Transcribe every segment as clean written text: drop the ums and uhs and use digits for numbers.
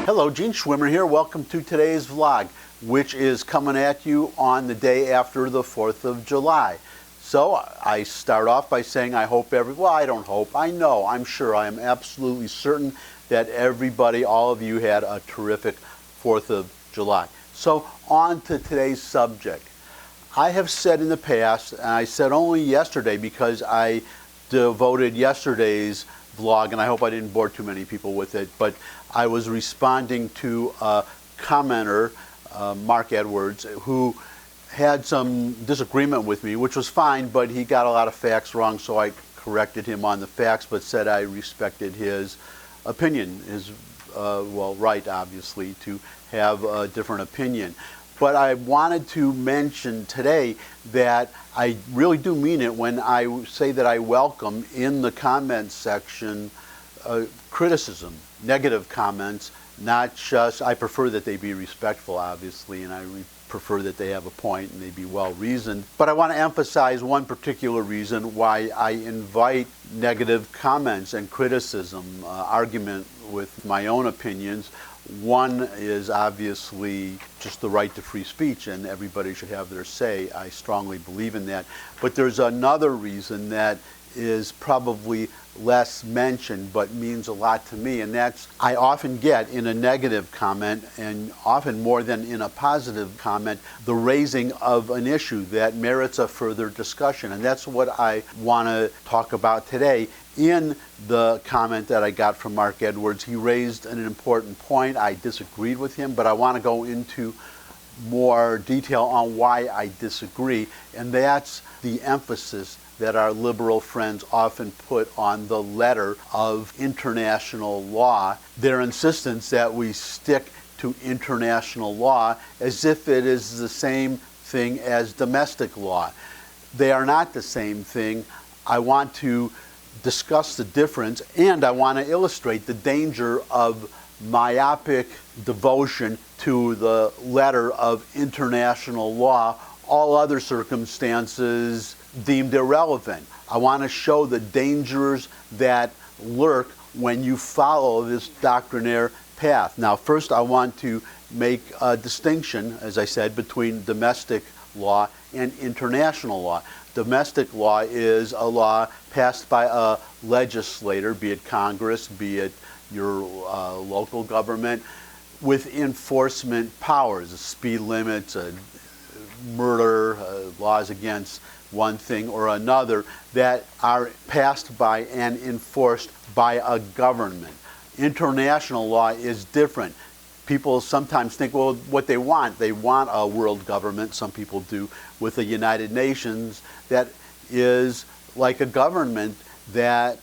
Hello, Gene Schwimmer here. Welcome to today's vlog, which is coming at you on the day after the 4th of July. So I start off by saying I hope I don't hope, I know, I'm sure, I am absolutely certain that everybody, all of you had a terrific 4th of July. So on to today's subject. I have said in the past, and I said only yesterday because I devoted yesterday's vlog, and I hope I didn't bore too many people with it, but I was responding to a commenter, Mark Edwards, who had some disagreement with me, which was fine, but he got a lot of facts wrong, so I corrected him on the facts, but said I respected his opinion, his right, obviously, to have a different opinion. But I wanted to mention today that I really do mean it when I say that I welcome in the comments section criticism, negative comments, not just, I prefer that they be respectful, obviously, and I prefer that they have a point and they be well reasoned. But I want to emphasize one particular reason why I invite negative comments and criticism, argument with my own opinions. One is obviously just the right to free speech, and everybody should have their say. I strongly believe in that. But there's another reason that is probably less mentioned but means a lot to me, and that's I often get in a negative comment, and often more than in a positive comment, the raising of an issue that merits a further discussion. And that's what I want to talk about today. In the comment that I got from Mark Edwards, he raised an important point. I disagreed with him, but I want to go into more detail on why I disagree, and that's the emphasis that our liberal friends often put on the letter of international law, their insistence that we stick to international law as if it is the same thing as domestic law. They are not the same thing. I want to discuss the difference, and I want to illustrate the danger of myopic devotion to the letter of international law, all other circumstances deemed irrelevant. I want to show the dangers that lurk when you follow this doctrinaire path. Now, first I want to make a distinction, as I said, between domestic law and international law. Domestic law is a law passed by a legislator, be it Congress, be it your local government, with enforcement powers, speed limits, murder, laws against one thing or another that are passed by and enforced by a government. International law is different. People sometimes think, well, what they want a world government, some people do, with the United Nations that is like a government that,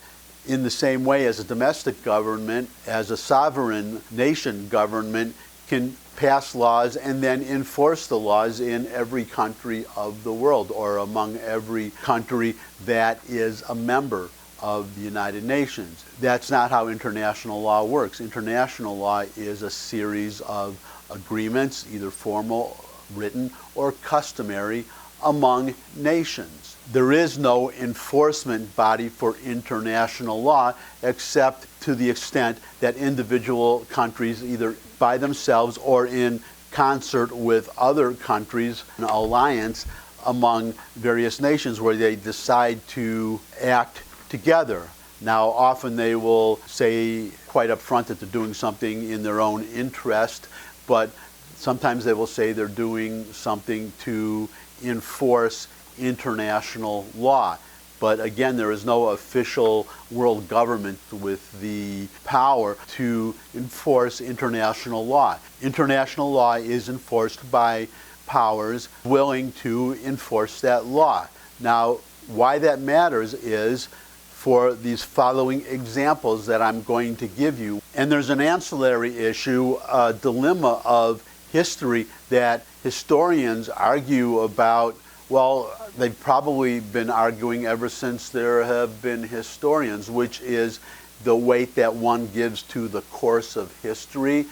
in the same way as a domestic government, as a sovereign nation government, can pass laws and then enforce the laws in every country of the world, or among every country that is a member of the United Nations. That's not how international law works. International law is a series of agreements, either formal, written, or customary, among nations. There is no enforcement body for international law except to the extent that individual countries, either by themselves or in concert with other countries, an alliance among various nations where they decide to act together. Now, often they will say quite up front that they're doing something in their own interest, but sometimes they will say they're doing something to enforce international law. But again, there is no official world government with the power to enforce international law. International law is enforced by powers willing to enforce that law. Now, why that matters is for these following examples that I'm going to give you. And there's an ancillary issue, a dilemma of history that historians argue about. Well, they've probably been arguing ever since there have been historians, which is the weight that one gives to the course of history,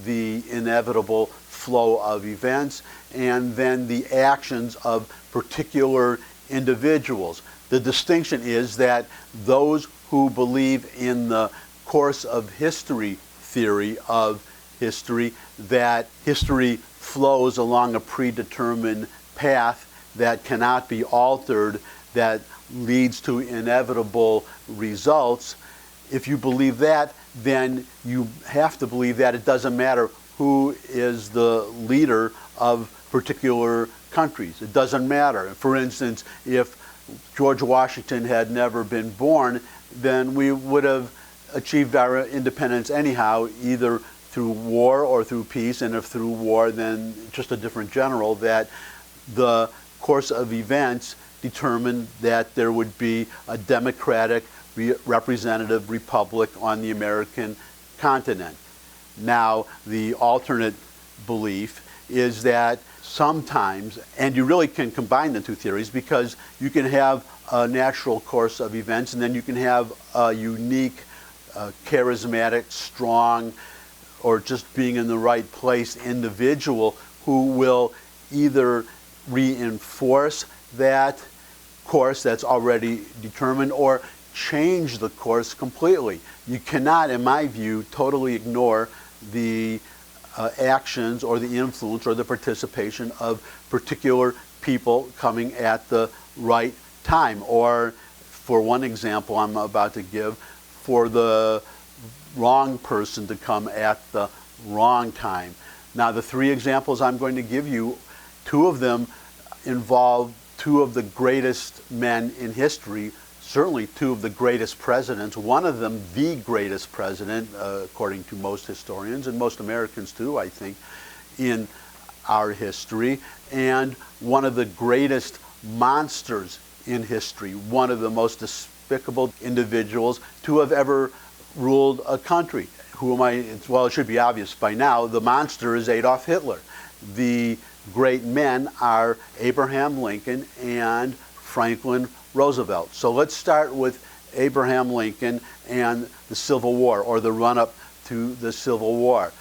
the inevitable flow of events, and then the actions of particular individuals. The distinction is that those who believe in the course of history theory of history, that history flows along a predetermined path that cannot be altered, that leads to inevitable results. If you believe that, then you have to believe that it doesn't matter who is the leader of particular countries. It doesn't matter. For instance, if George Washington had never been born, then we would have achieved our independence anyhow, either through war or through peace, and if through war, then just a different general. That the course of events determined that there would be a democratic representative republic on the American continent. Now, the alternate belief is that sometimes, and you really can combine the two theories, because you can have a natural course of events, and then you can have a unique, charismatic, strong, or just being in the right place individual who will either reinforce that course that's already determined or change the course completely. You cannot, in my view, totally ignore the actions or the influence or the participation of particular people coming at the right time. Or, for one example I'm about to give, for the wrong person to come at the wrong time. Now, the three examples I'm going to give you, two of them involve two of the greatest men in history, certainly two of the greatest presidents, one of them the greatest president, according to most historians, and most Americans too, I think, in our history, and one of the greatest monsters in history, one of the most despicable individuals to have ever ruled a country. Who am I? Well, it should be obvious by now. The monster is Adolf Hitler. The great men are Abraham Lincoln and Franklin Roosevelt. So let's start with Abraham Lincoln and the Civil War, or the run-up to the Civil War.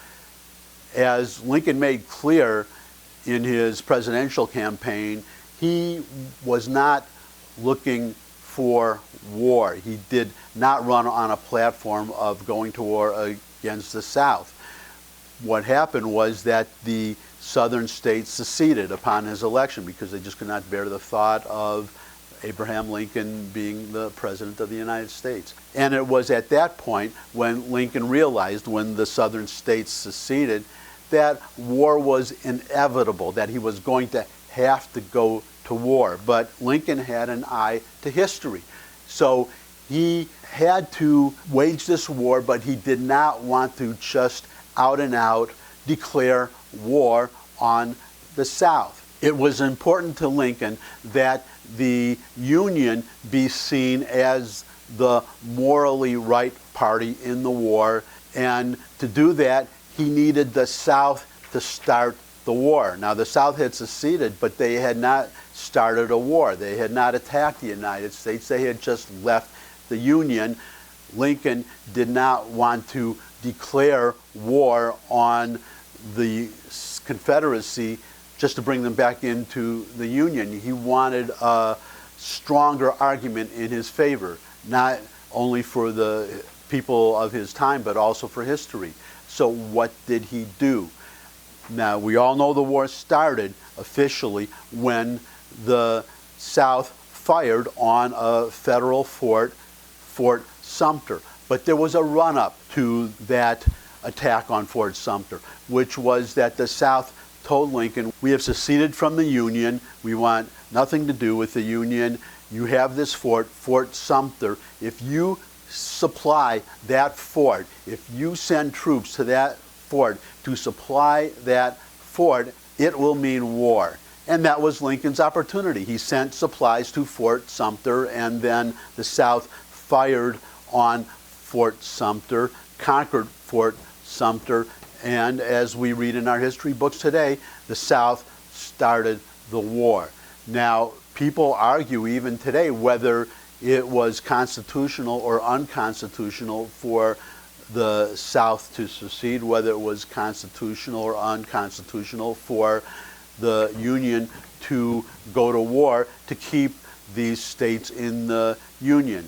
As Lincoln made clear in his presidential campaign, he was not looking for war. He did not run on a platform of going to war against the South. What happened was that the southern states seceded upon his election because they just could not bear the thought of Abraham Lincoln being the president of the United States. And it was at that point when Lincoln realized, when the southern states seceded, that war was inevitable, that he was going to have to go to war. But Lincoln had an eye to history. So he had to wage this war, but he did not want to just out and out declare war on the South. It was important to Lincoln that the Union be seen as the morally right party in the war, and to do that, he needed the South to start the war. Now, the South had seceded, but they had not started a war. They had not attacked the United States. They had just left the Union. Lincoln did not want to declare war on the Confederacy just to bring them back into the Union. He wanted a stronger argument in his favor, not only for the people of his time, but also for history. So what did he do? Now, we all know the war started officially when the South fired on a federal fort, Fort Sumter. But there was a run-up to that attack on Fort Sumter, which was that the South told Lincoln, we have seceded from the Union. We want nothing to do with the Union. You have this fort, Fort Sumter. If you supply that fort, if you send troops to that fort to supply that fort, it will mean war. And that was Lincoln's opportunity. He sent supplies to Fort Sumter, and then the South fired on Fort Sumter, conquered Fort Sumter, and as we read in our history books today, the South started the war. Now, people argue even today whether it was constitutional or unconstitutional for the South to secede, whether it was constitutional or unconstitutional for the Union to go to war to keep these states in the Union.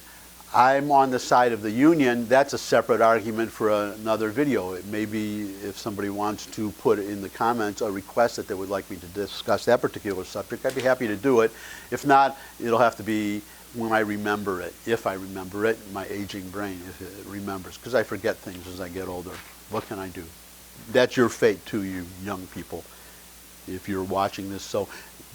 I'm on the side of the Union. That's a separate argument for another video. Maybe if somebody wants to put in the comments a request that they would like me to discuss that particular subject, I'd be happy to do it. If not, it'll have to be when I remember it, if I remember it, my aging brain, if it remembers, because I forget things as I get older. What can I do? That's your fate too, you young people, if you're watching this. So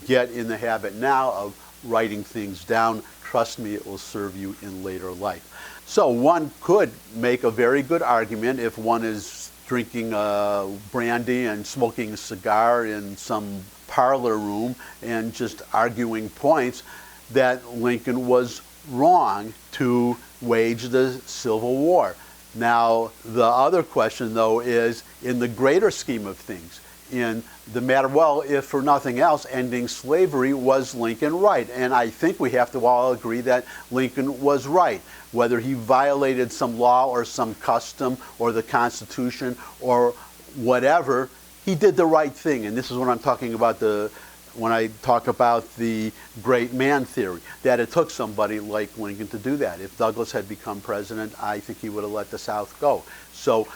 get in the habit now of writing things down. Trust me, it will serve you in later life. So one could make a very good argument if one is drinking brandy and smoking a cigar in some parlor room and just arguing points, that Lincoln was wrong to wage the Civil War. Now, the other question, though, is in the greater scheme of things, in the matter, well, if for nothing else, ending slavery, was Lincoln right? And I think we have to all agree that Lincoln was right. Whether he violated some law or some custom or the Constitution or whatever, he did the right thing. And this is what I'm talking about when I talk about the great man theory, that it took somebody like Lincoln to do that. If Douglas had become president, I think he would have let the South go. So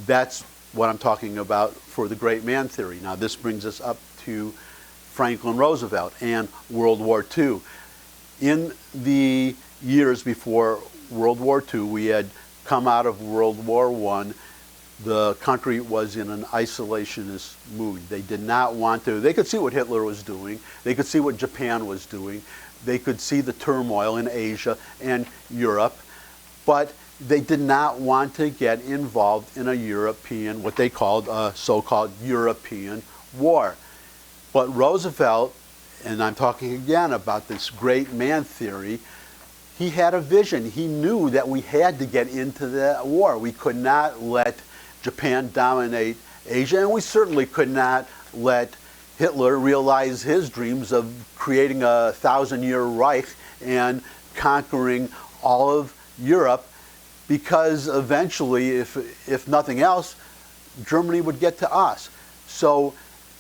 that's what I'm talking about for the great man theory. Now this brings us up to Franklin Roosevelt and World War II. In the years before World War II, we had come out of World War I. The country was in an isolationist mood. They did not want to, they could see what Hitler was doing, they could see what Japan was doing, they could see the turmoil in Asia and Europe, but they did not want to get involved in a European, what they called a so-called European war. But Roosevelt, and I'm talking again about this great man theory, he had a vision. He knew that we had to get into that war. We could not let Japan dominate Asia, and we certainly could not let Hitler realize his dreams of creating a 1,000-year Reich and conquering all of Europe, because eventually, if nothing else, Germany would get to us. So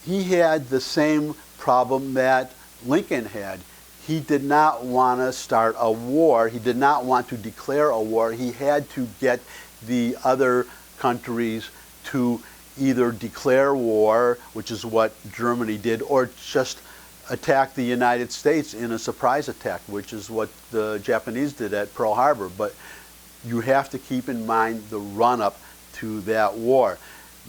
he had the same problem that Lincoln had. He did not want to start a war. He did not want to declare a war. He had to get the other countries to either declare war, which is what Germany did, or just attack the United States in a surprise attack, which is what the Japanese did at Pearl Harbor. But you have to keep in mind the run-up to that war.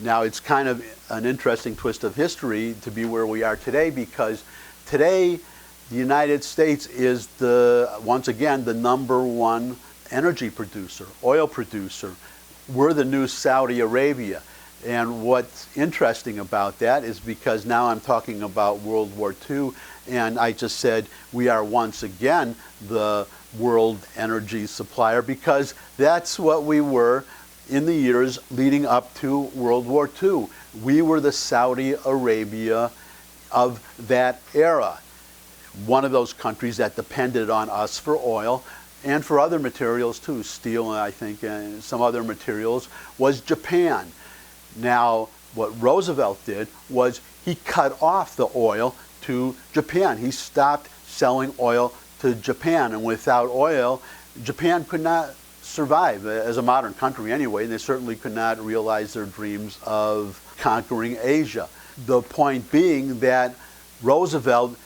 Now, it's kind of an interesting twist of history to be where we are today, because today the United States is once again the #1 energy producer, oil producer. We're the new Saudi Arabia. And what's interesting about that is because now I'm talking about World War II, and I just said we are once again the world energy supplier, because that's what we were in the years leading up to World War II. We were the Saudi Arabia of that era. One of those countries that depended on us for oil and for other materials too, steel, I think, and some other materials, was Japan. Now, what Roosevelt did was he cut off the oil to Japan. He stopped selling oil to Japan, and without oil, Japan could not survive as a modern country anyway, and they certainly could not realize their dreams of conquering Asia. The point being that Roosevelt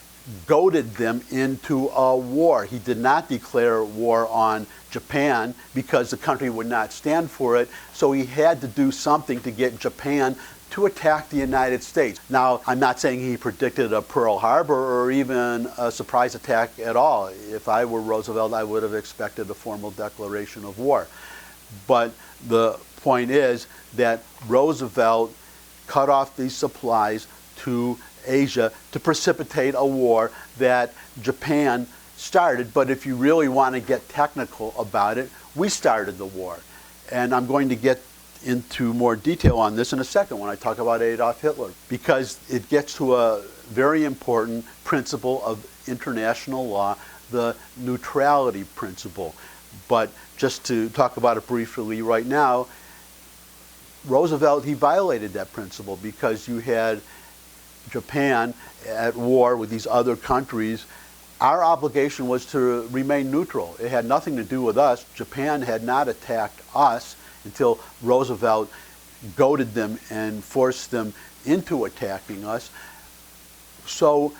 goaded them into a war. He did not declare war on Japan because the country would not stand for it, so he had to do something to get Japan to attack the United States. Now, I'm not saying he predicted a Pearl Harbor or even a surprise attack at all. If I were Roosevelt, I would have expected a formal declaration of war. But the point is that Roosevelt cut off these supplies to Asia to precipitate a war that Japan started. But if you really want to get technical about it, we started the war. And I'm going to get into more detail on this in a second when I talk about Adolf Hitler, because it gets to a very important principle of international law, the neutrality principle. But just to talk about it briefly right now, Roosevelt, he violated that principle because you had Japan at war with these other countries, Our obligation was to remain neutral. It had nothing to do with us. Japan had not attacked us until Roosevelt goaded them and forced them into attacking us. So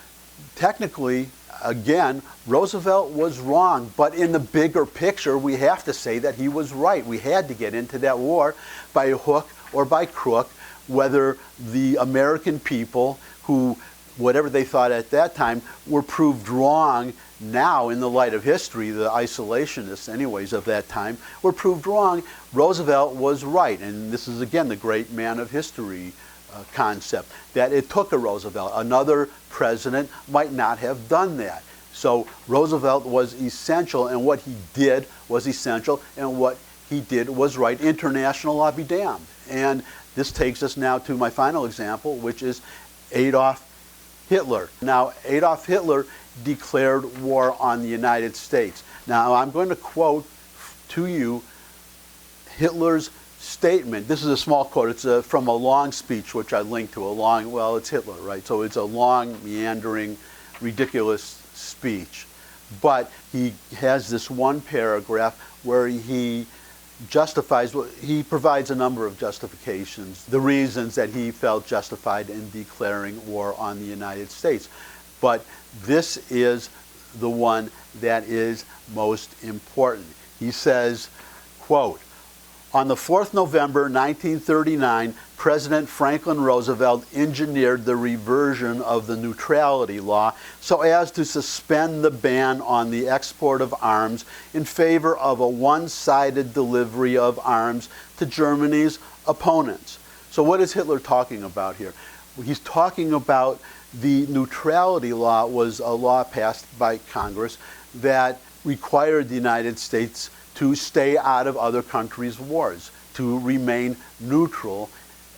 technically, again, Roosevelt was wrong, but in the bigger picture, we have to say that he was right. We had to get into that war by hook or by crook, whether the American people, who, whatever they thought at that time, were proved wrong now in the light of history. The isolationists, anyways, of that time, were proved wrong. Roosevelt was right, and this is, again, the great man of history concept, that it took a Roosevelt. Another president might not have done that. So Roosevelt was essential, and what he did was essential, and what he did was right. International law be damned. And this takes us now to my final example, which is Adolf Hitler. Now, Adolf Hitler declared war on the United States. Now, I'm going to quote to you Hitler's statement. This is a small quote. It's from a long speech, which I linked to. Well, it's Hitler, right? So it's a long, meandering, ridiculous speech. But he has this one paragraph where he provides a number of justifications, the reasons that he felt justified in declaring war on the United States. But this is the one that is most important. He says, quote, "On the 4th November 1939, President Franklin Roosevelt engineered the reversion of the neutrality law so as to suspend the ban on the export of arms in favor of a one-sided delivery of arms to Germany's opponents." So what is Hitler talking about here? He's talking about the neutrality law was a law passed by Congress that required the United States to stay out of other countries' wars, to remain neutral.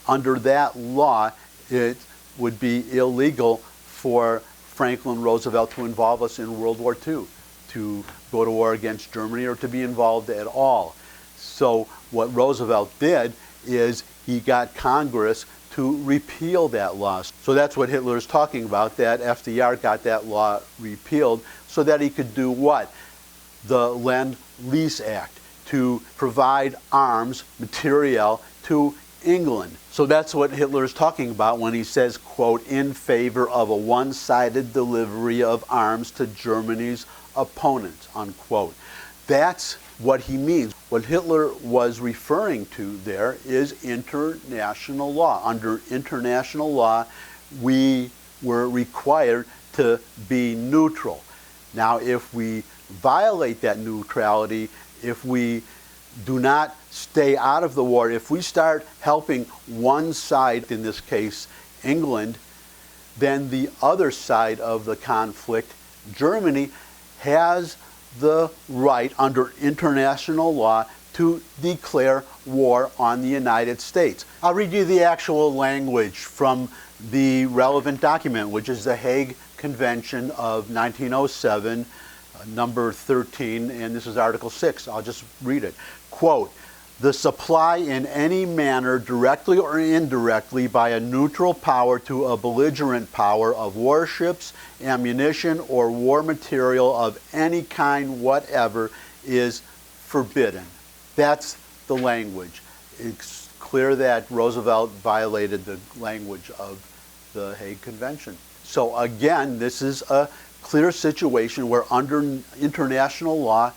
Under that law, it would be illegal for Franklin Roosevelt to involve us in World War II, to go to war against Germany, or to be involved at all. So what Roosevelt did is he got Congress to repeal that law. So that's what Hitler is talking about, that FDR got that law repealed so that he could do what? The Lend-Lease Act, to provide arms, materiel, to England. So that's what Hitler is talking about when he says, quote, "in favor of a one-sided delivery of arms to Germany's opponents," unquote. That's what he means. What Hitler was referring to there is international law. Under international law, we were required to be neutral. Now, if we violate that neutrality, if we do not stay out of the war, if we start helping one side, in this case England, then the other side of the conflict, Germany, has the right under international law to declare war on the United States. I'll read you the actual language from the relevant document, which is the Hague Convention of 1907, number 13, and this is Article 6. I'll just read it. Quote, "The supply in any manner, directly or indirectly, by a neutral power to a belligerent power of warships, ammunition, or war material of any kind whatever is forbidden." That's the language. It's clear that Roosevelt violated the language of the Hague Convention. So again, this is a clear situation where under international law,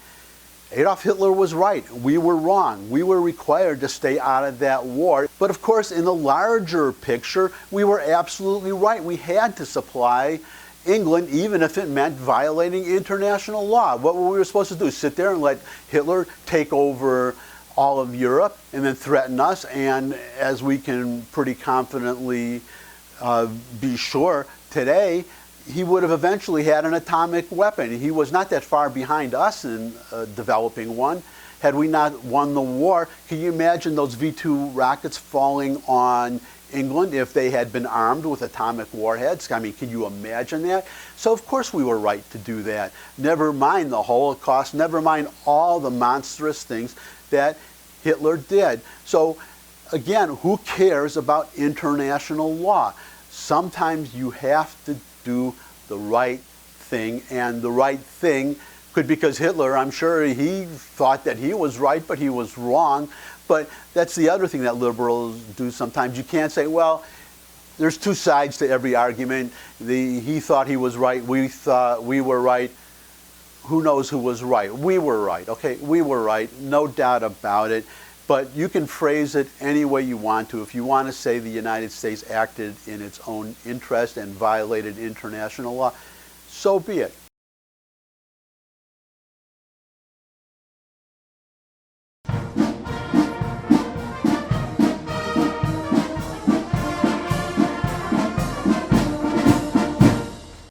Adolf Hitler was right. We were wrong. We were required to stay out of that war. But of course, in the larger picture, we were absolutely right. We had to supply England, even if it meant violating international law. What were we supposed to do? Sit there and let Hitler take over all of Europe and then threaten us? And as we can pretty confidently be sure today, he would have eventually had an atomic weapon. He was not that far behind us in developing one. Had we not won the war, can you imagine those V-2 rockets falling on England if they had been armed with atomic warheads? I mean, can you imagine that? So of course we were right to do that. Never mind the Holocaust, never mind all the monstrous things that Hitler did. So again, who cares about international law? Sometimes you have to do the right thing, and the right thing could, because Hitler, I'm sure he thought that he was right, but he was wrong. But that's the other thing that liberals do sometimes. You can't say, well, there's two sides to every argument. He thought he was right, we thought we were right. Who knows who was right? We were right, okay? We were right, no doubt about it. But you can phrase it any way you want to. If you want to say the United States acted in its own interest and violated international law, so be it.